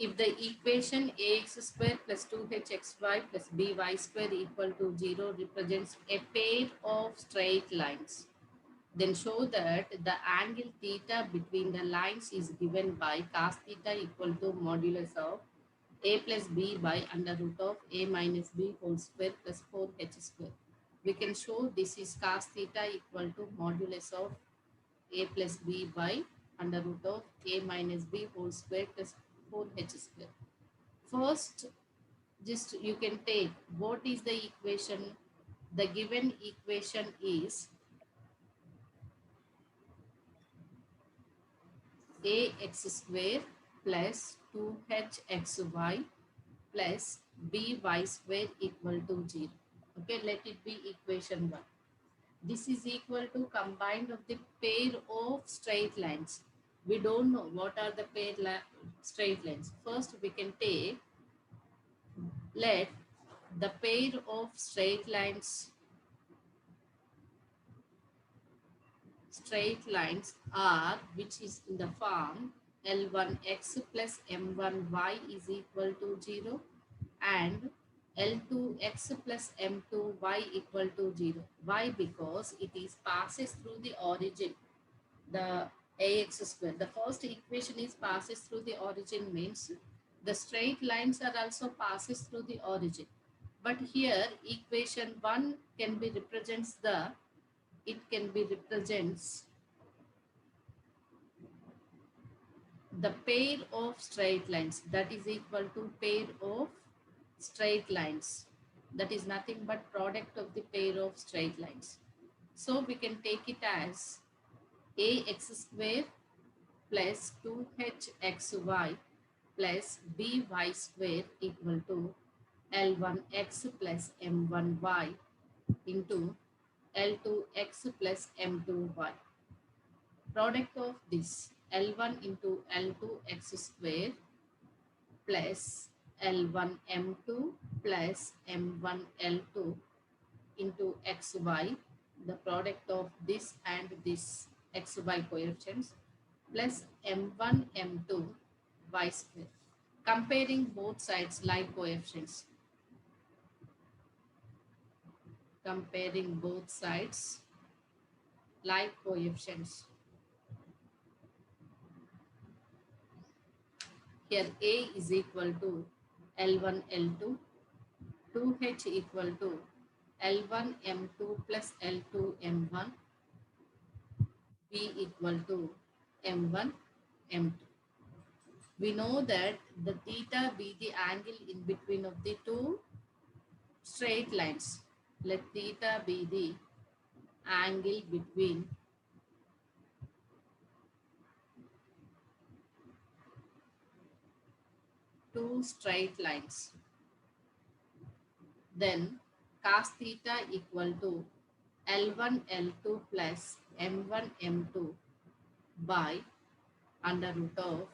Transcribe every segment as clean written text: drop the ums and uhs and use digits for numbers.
If the equation ax square plus 2hxy plus by square equal to 0 represents a pair of straight lines, then show that the angle theta between the lines is given by cos theta equal to modulus of a plus b by under root of a minus b whole square plus 4h square. We can show this is cos theta equal to modulus of a plus b by under root of a minus b whole square plus 4h square. First, just you can take what is the equation. The given equation is ax square plus 2hxy plus by square equal to 0. Okay, let it be equation 1. This is equal to combined of the pair of straight lines. We don't know what are the straight lines. First, we can take, let the pair of straight lines are, which is in the form L1x plus M1y is equal to 0 and L2x plus M2y equal to 0. Why? Because it is passes through the origin, the ax square. The first equation is passes through the origin, means the straight lines are also passes through the origin. But here equation 1 can be represents the, it can be represents the pair of straight lines, that is equal to pair of straight lines, that is nothing but product of the pair of straight lines. So we can take it as ax square plus 2hxy plus by square equal to L1x plus M1y into L2x plus M2y. Product of this L1 into L2 x square plus L1 M2 plus M1 L2 into xy, the product of this and this xy coefficients, plus M1 M2 y square. Comparing both sides like coefficients. Comparing both sides like coefficients. Here A is equal to L1 L2, 2H equal to L1 M2 plus L2 M1, B equal to M1 M2. We know that the theta be the angle in between of the two straight lines. Let theta be the angle between two straight lines. Then cos theta equal to L1 L2 plus M1 M2 by under root of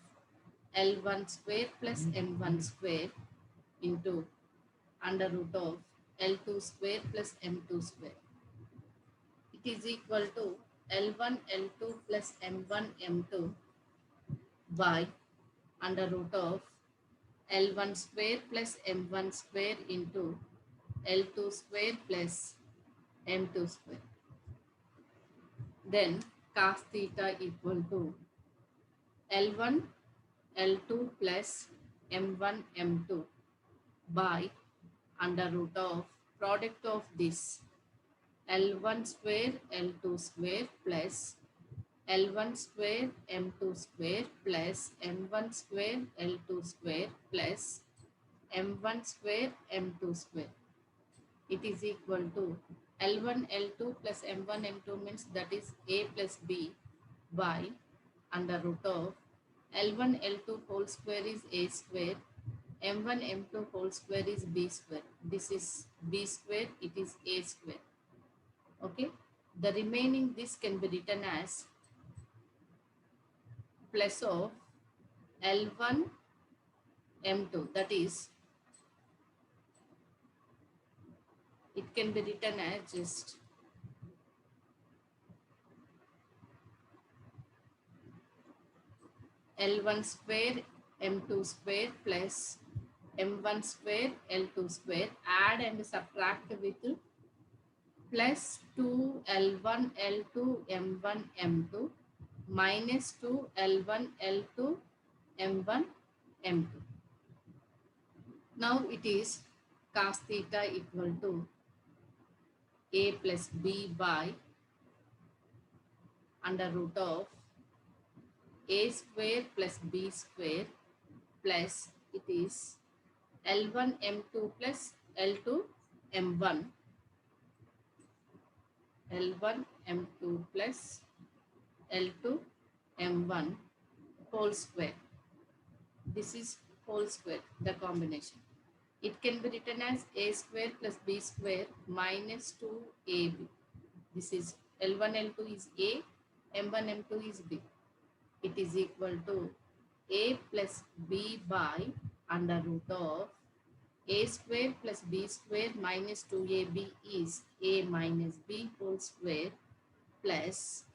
L1 square plus M1 square into under root of L2 square plus M2 square. It is equal to L1 L2 plus M1 M2 by under root of L1 square plus M1 square into L2 square plus M2 square. Then cos theta equal to L1 L2 plus M1 M2 by under root of product of this L1 square L2 square plus L1 square M2 square plus M1 square L2 square plus M1 square M2 square. It is equal to L1 L2 plus M1 M2 means that is A plus B by under root of L1 L2 whole square is A square, M1 M2 whole square is B square. This is B square, it is A square. Okay, the remaining this can be written as plus of L1 M2, that is it can be written as just L1 square m2 square plus m1 square L2 square. Add and subtract with plus 2 L1 L2 M1 M2 minus 2 L1 L2 M1 M2. Now it is cos theta equal to A plus B by under root of A square plus B square plus it is L1 M2 plus L2 M1 L1 M2 plus L2 M1 whole square. This is whole square, the combination. It can be written as A square plus B square minus 2AB. This is L1, L2 is A, M1, M2 is B. It is equal to A plus B by under root of A square plus B square minus 2AB is A minus B whole square plus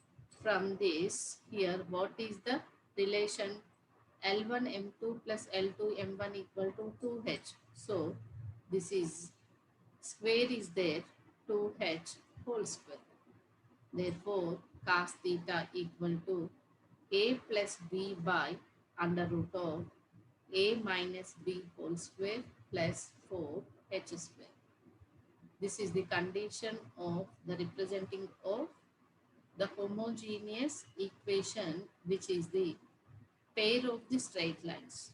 from this here what is the relation L1 M2 plus L2 M1 equal to 2H. So this is square is there 2H whole square. Therefore cos theta equal to A plus B by under root of A minus B whole square plus 4H square. This is the condition of the representing of the homogeneous equation, which is the pair of the straight lines.